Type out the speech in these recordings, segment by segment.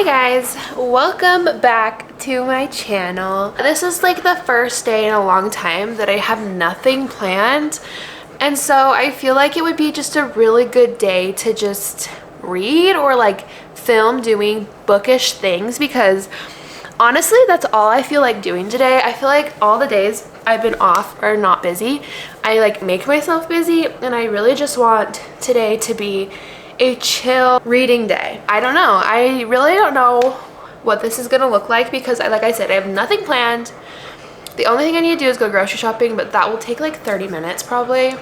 Hi guys, welcome back to my channel. This is like the first day in a long time that I have nothing planned, and so I feel like it would be just a really good day to just read or like film doing bookish things, because honestly that's all I feel like doing today. I feel like all the days I've been off or not busy, I like make myself busy, and I really just want today to be a chill reading day. I don't know. I really don't know what this is gonna look like because like I said, I have nothing planned. The only thing I need to do is go grocery shopping, but that will take like 30 minutes probably.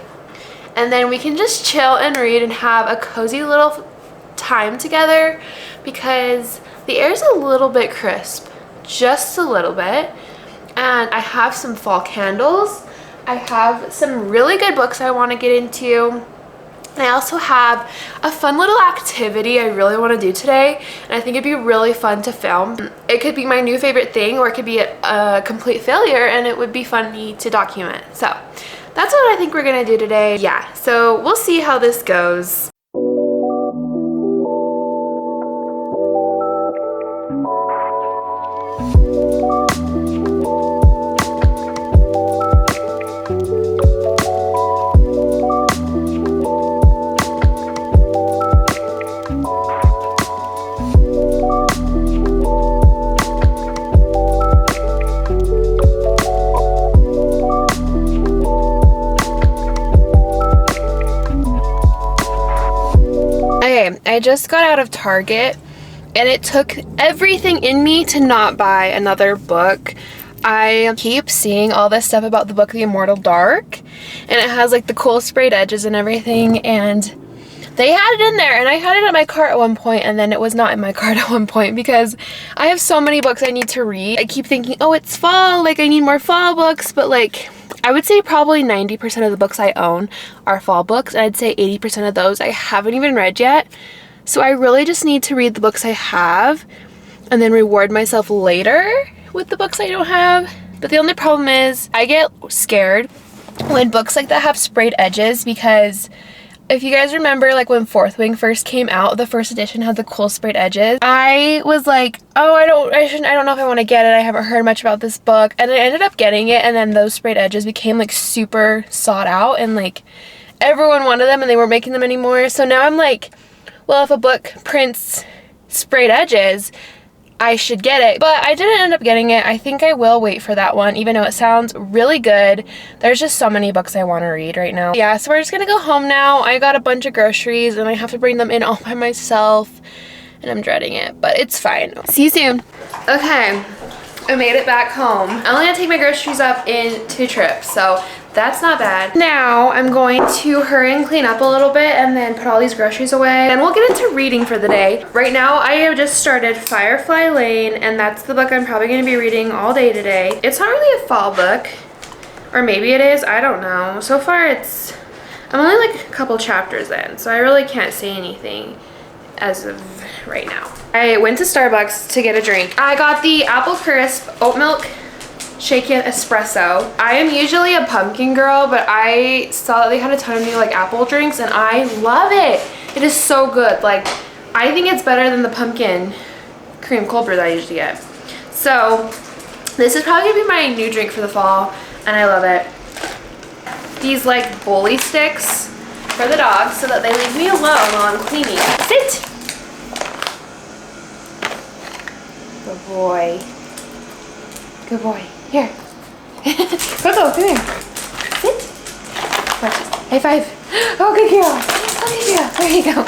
And then we can just chill and read and have a cozy little time together because the air is a little bit crisp, just a little bit. And I have some fall candles. I have some really good books I want to get into. And I also have a fun little activity I really want to do today, and I think it'd be really fun to film. It could be my new favorite thing, or it could be a complete failure, and it would be funny to document. So that's what I think we're gonna do today. Yeah, so we'll see how this goes. I just got out of Target and it took everything in me to not buy another book. I keep seeing all this stuff about the book The Immortal Dark, and it has like the cool sprayed edges and everything, and they had it in there, and I had it in my cart at one point, and then it was not in my cart at one point because I have so many books I need to read. I keep thinking, oh, it's fall, like I need more fall books, but like I would say probably 90% of the books I own are fall books, and I'd say 80% of those I haven't even read yet. So I really just need to read the books I have and then reward myself later with the books I don't have. But the only problem is I get scared when books like that have sprayed edges, because if you guys remember, like when Fourth Wing first came out, the first edition had the cool sprayed edges. I was like, oh, I don't know if I want to get it. I haven't heard much about this book. And I ended up getting it, and then those sprayed edges became like super sought out, and like everyone wanted them and they weren't making them anymore. So now I'm like, well, if a book prints sprayed edges, I should get it. But I didn't end up getting it. I think I will wait for that one, even though it sounds really good. There's just so many books I want to read right now. Yeah, so we're just gonna go home now. I got a bunch of groceries and I have to bring them in all by myself, and I'm dreading it, but it's fine. See you soon. Okay, I made it back home. I'm only gonna take my groceries up in 2 trips, so that's not bad. Now I'm going to hurry and clean up a little bit and then put all these groceries away, and we'll get into reading for the day. Right now I have just started Firefly Lane, and that's the book I'm probably going to be reading all day today. It's not really a fall book, or maybe it is, I don't know. So far I'm only like a couple chapters in, so I really can't say anything as of right now. I went to Starbucks to get a drink. I got the Apple Crisp Oat Milk Shaken Espresso. I am usually a pumpkin girl, but I saw that they had a ton of new like apple drinks, and I love it. It is so good. Like, I think it's better than the pumpkin cream cold brew that I usually get. So this is probably gonna be my new drink for the fall, and I love it. These like bully sticks for the dogs so that they leave me alone while I'm cleaning. Sit. Good boy. Good boy. Here. Coco, come here. Sit. High five. Oh, good girl. Oh, good girl. There you go.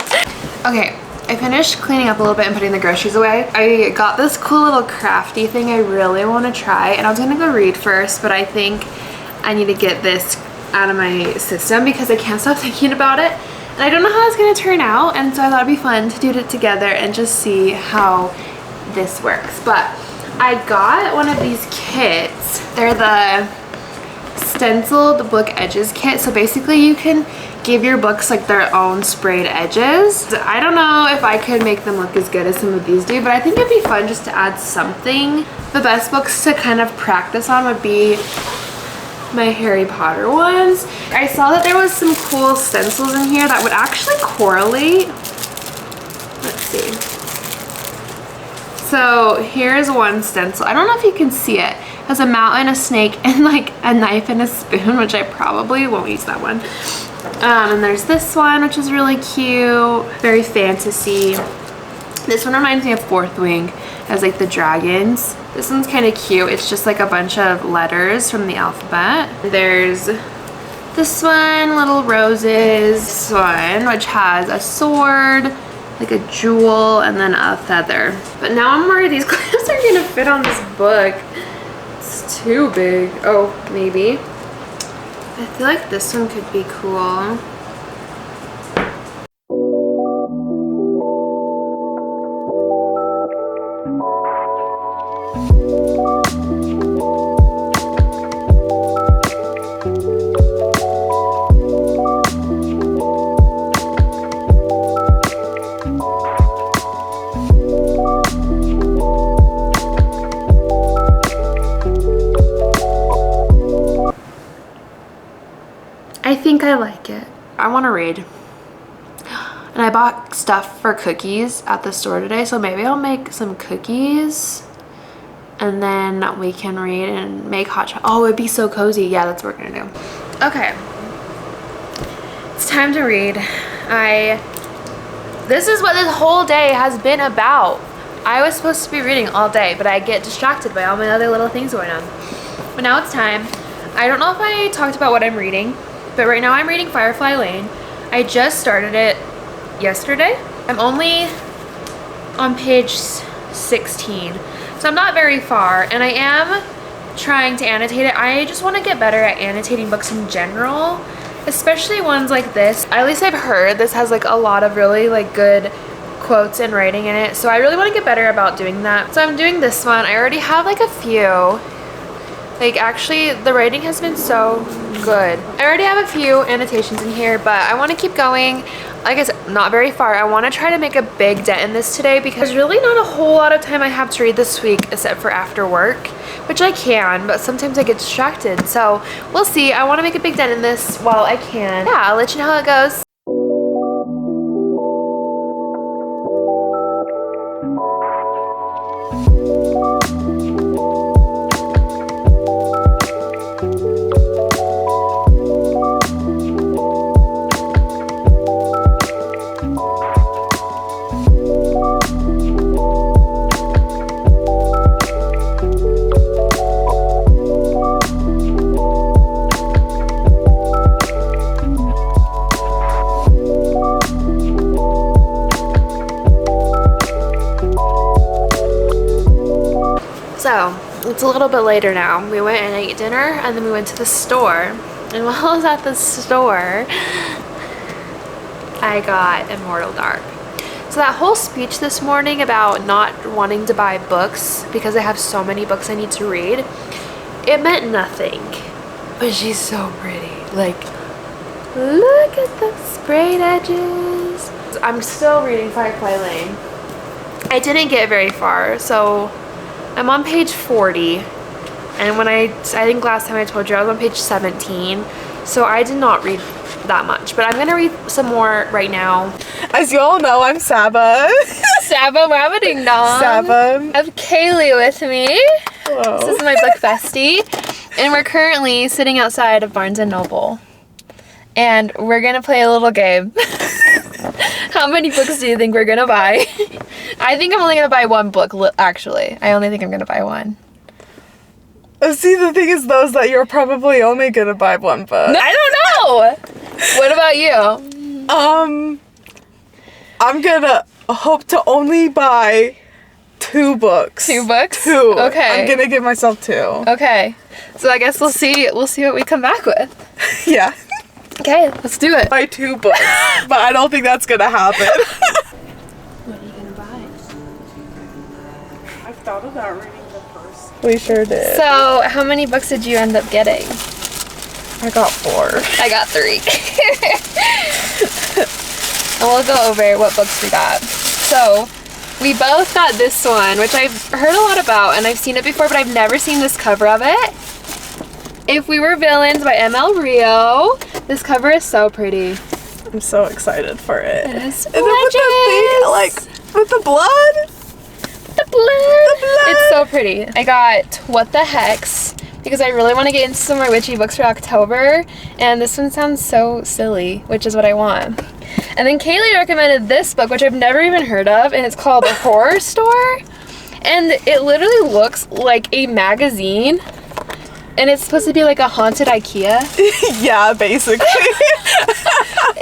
Okay, I finished cleaning up a little bit and putting the groceries away. I got this cool little crafty thing I really want to try, and I was going to go read first, but I think I need to get this out of my system because I can't stop thinking about it. And I don't know how it's going to turn out, and so I thought it'd be fun to do it together and just see how this works. But I got one of these kits. They're the stenciled book edges kit. So basically you can give your books like their own sprayed edges. I don't know if I could make them look as good as some of these do, but I think it'd be fun just to add something. The best books to kind of practice on would be my Harry Potter ones. I saw that there was some cool stencils in here that would actually correlate. Let's see. So here's one stencil. I don't know if you can see it. It has a mountain, a snake, and like a knife and a spoon, which I probably won't use that one. And there's this one, which is really cute, very fantasy. This one reminds me of Fourth Wing, as like the dragons. This one's kind of cute. It's just like a bunch of letters from the alphabet. There's this one, little roses. This one, which has a sword, like a jewel, and then a feather. But now I'm worried these clamps are gonna fit on this book. It's too big. Oh, maybe. I feel like this one could be cool. I think I like it. I want to read. And I bought stuff for cookies at the store today, so maybe I'll make some cookies and then we can read and make hot chocolate. Oh, it'd be so cozy. Yeah, that's what we're gonna do. Okay. It's time to read. This is what this whole day has been about. I was supposed to be reading all day, but I get distracted by all my other little things going on. But now it's time. I don't know if I talked about what I'm reading, but right now I'm reading Firefly Lane. I just started it yesterday. I'm only on page 16, so I'm not very far, and I am trying to annotate it. I just want to get better at annotating books in general, especially ones like this. At least I've heard this has like a lot of really like good quotes and writing in it, so I really want to get better about doing that. So I'm doing this one. I already have like a few. Like, actually, the writing has been so good. I already have a few annotations in here, but I want to keep going. Like I said, not very far. I want to try to make a big dent in this today because there's really not a whole lot of time I have to read this week except for after work, which I can, but sometimes I get distracted. So we'll see. I want to make a big dent in this while I can. Yeah, I'll let you know how it goes. So, it's a little bit later now. We went and ate dinner, and then we went to the store. And while I was at the store, I got Immortal Dark. So that whole speech this morning about not wanting to buy books because I have so many books I need to read, it meant nothing. But she's so pretty. Like, look at the sprayed edges. I'm still reading Firefly Lane. I didn't get very far, so I'm on page 40, and when I think last time I told you I was on page 17, so I did not read that much, but I'm gonna read some more right now. As you all know, I'm Saba. Saba Rabbiting Dong. Saba. I have Kaylee with me. Hello. This is my book bestie, and we're currently sitting outside of Barnes & Noble, and we're gonna play a little game. How many books do you think we're gonna buy? I think I'm only gonna buy one book, actually. I only think I'm gonna buy one. See, the thing is, those that you're probably only gonna buy one book. I don't know! What about you? I'm gonna hope to only buy 2 books. 2 books? 2. Okay. I'm gonna give myself 2. Okay. So I guess we'll see what we come back with. Yeah. Okay, let's do it. Buy 2 books. But I don't think that's gonna happen. What are you gonna buy? I've thought about reading the first. We sure did. So, how many books did you end up getting? I got 4. I got 3. And we'll go over what books we got. So, we both got this one, which I've heard a lot about, and I've seen it before, but I've never seen this cover of it. If We Were Villains by M.L. Rio. This cover is so pretty. I'm so excited for it. It is And then with the thing, like, with the blood. The It's so pretty. I got What the Hex because I really want to get into some more witchy books for October, and this one sounds so silly, which is what I want. And then Kaylee recommended this book, which I've never even heard of, and it's called The Horror Store. And it literally looks like a magazine, and it's supposed to be like a haunted IKEA. Yeah, basically.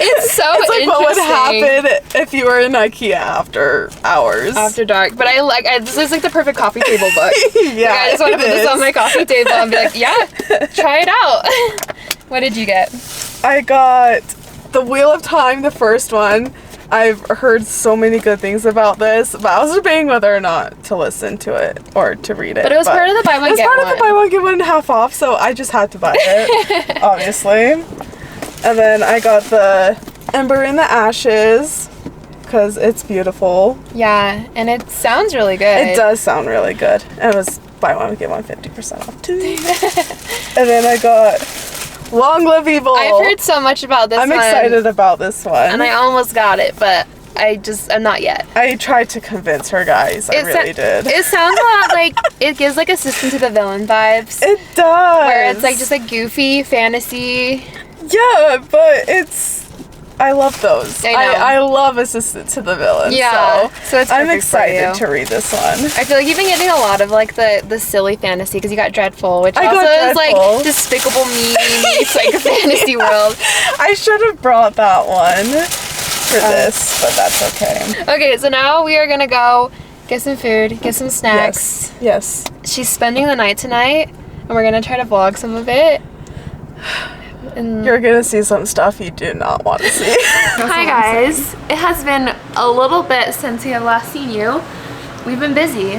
It's so it's like interesting. what would happen if you were in IKEA after hours. After dark. But this is like the perfect coffee table book. Yeah, I just want to put this on my coffee table and be like, yeah, try it out. What did you get? I got The Wheel of Time, the first one. I've heard so many good things about this, but I was debating whether or not to listen to it or to read it. But it was part of the buy one, get one. It was part of the buy one, get one half off, so I just had to buy it, obviously. And then I got the Ember in the Ashes, because it's beautiful. Yeah, and it sounds really good. It does sound really good. And it was buy one, get one 50% off too. And then I got Long Live Evil. I've heard so much about this one. I'm excited about this one. And I almost got it, but I'm not yet. I tried to convince her, guys. I really did. It sounds a lot like, it gives like Assistant to the Villain vibes. It does. Where it's like just like goofy fantasy. Yeah, but I love those. I know. I love Assistant to the Villain. Yeah, so it's I'm perfect for excited you. to read this one. I feel like you've been getting a lot of like the silly fantasy because you got Dreadful, which I also got is like Dreadful. Despicable Me meets like a fantasy world. I should have brought that one for this, but that's okay. Okay, so now we are gonna go get some food, get some snacks. Yes. She's spending the night tonight, and we're gonna try to vlog some of it. And You're gonna see some stuff you do not want to see. hi guys, it has been a little bit since we have last seen you. We've been busy,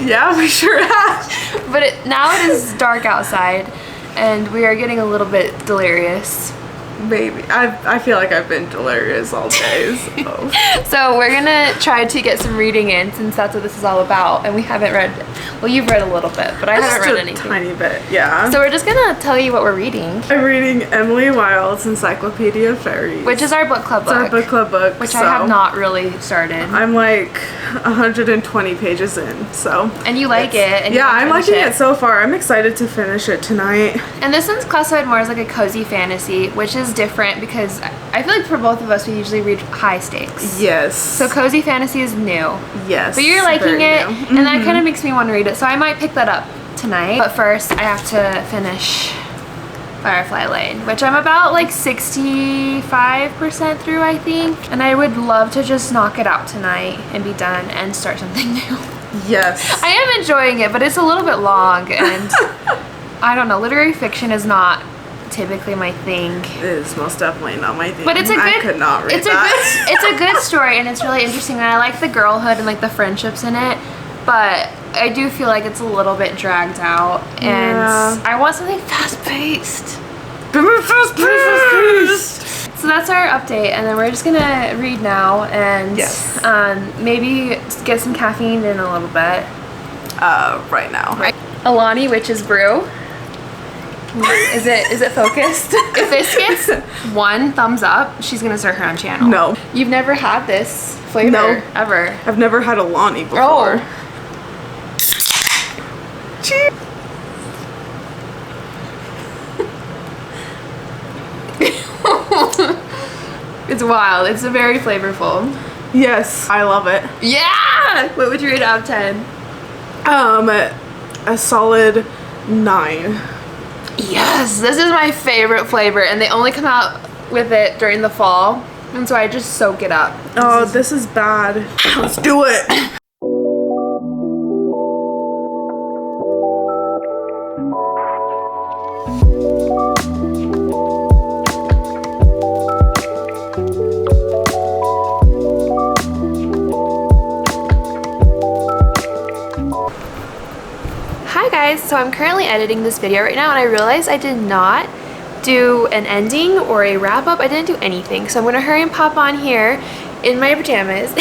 Yeah, we sure have. but now it is dark outside, and we are getting a little bit delirious. Maybe. I feel like I've been delirious all day, so. So we're gonna try to get some reading in since that's what this is all about, and we haven't read, well, you've read a little bit, but I haven't read anything. Tiny bit, yeah. So we're just gonna tell you what we're reading, I'm reading Emily Wilde's Encyclopedia of Fairies. which is our book club It's our book, book club book, which so I have not really started. I'm like 120 pages in, so. And you like it, and you Yeah, wanna I'm finish liking it so far. I'm excited to finish it tonight. And this one's classified more as like a cozy fantasy, which is different because I feel like for both of us, we usually read high stakes. Yes. So cozy fantasy is new. Yes. But you're liking very it, new. and that kind of makes me want to read it. So I might pick that up tonight. But first, I have to finish Firefly Lane, which I'm about like 65% through, I think. And I would love to just knock it out tonight and be done and start something new. Yes. I am enjoying it, but it's a little bit long, and I don't know, literary fiction is not typically my thing. It is most definitely not my thing. But it's a good, I could not read it's that. it's a good story, and it's really interesting, and I like the girlhood and like the friendships in it, but I do feel like it's a little bit dragged out, and Yeah. I want something fast-paced. So that's our update, and then we're just gonna read now, and Yes. maybe get some caffeine in a little bit. Right now. Right. Alani Witch's Brew. Is it focused? If this gets 1 thumbs up, she's gonna start her own channel. No. You've never had this flavor No. ever. I've never had a Lonnie before. Cheers. It's wild. It's very flavorful. Yes, I love it. Yeah! What would you rate out of 10? A solid 9. Yes, this is my favorite flavor, and they only come out with it during the fall, and so I just soak it up. Oh, this is bad. Let's do it. Hi guys, so I'm currently editing this video right now, and I realized I did not do an ending or a wrap up. I didn't do anything, so I'm gonna hurry and pop on here in my pajamas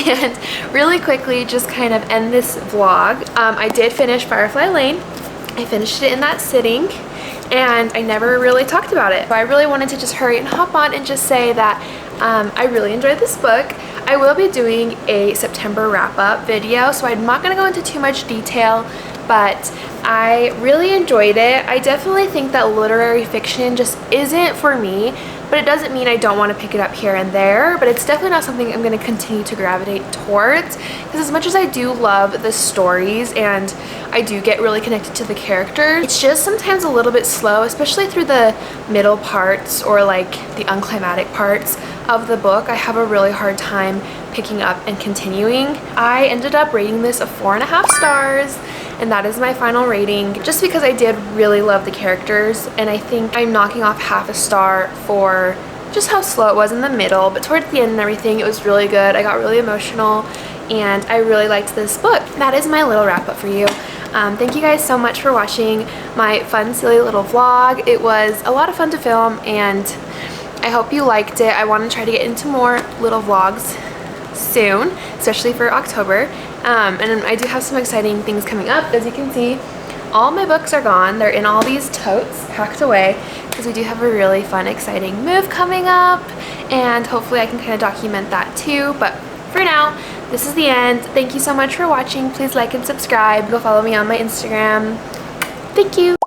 and really quickly just kind of end this vlog. I did finish Firefly Lane. I finished it in that sitting, and I never really talked about it. So I really wanted to just hurry and hop on and just say that I really enjoyed this book. I will be doing a September wrap-up video, so I'm not going to go into too much detail, but I really enjoyed it. I definitely think that literary fiction just isn't for me, but it doesn't mean I don't want to pick it up here and there, but it's definitely not something I'm going to continue to gravitate towards, because as much as I do love the stories and I do get really connected to the characters, it's just sometimes a little bit slow, especially through the middle parts or like the unclimatic parts of the book. I have a really hard time picking up and continuing. I ended up rating this a 4.5 stars, and that is my final rating, just because I did really love the characters, and I think I'm knocking off half a star for just how slow it was in the middle, but towards the end and everything, it was really good. I got really emotional, and I really liked this book. That is my little wrap up for you. Thank you guys so much for watching my fun, silly little vlog. It was a lot of fun to film, and I hope you liked it. I want to try to get into more little vlogs soon, especially for October. And I do have some exciting things coming up. As you can see, all my books are gone. They're in all these totes packed away, because we do have a really fun, exciting move coming up, and hopefully I can kind of document that too. But for now, this is the end. Thank you so much for watching. Please like and subscribe. Go follow me on my Instagram. Thank you.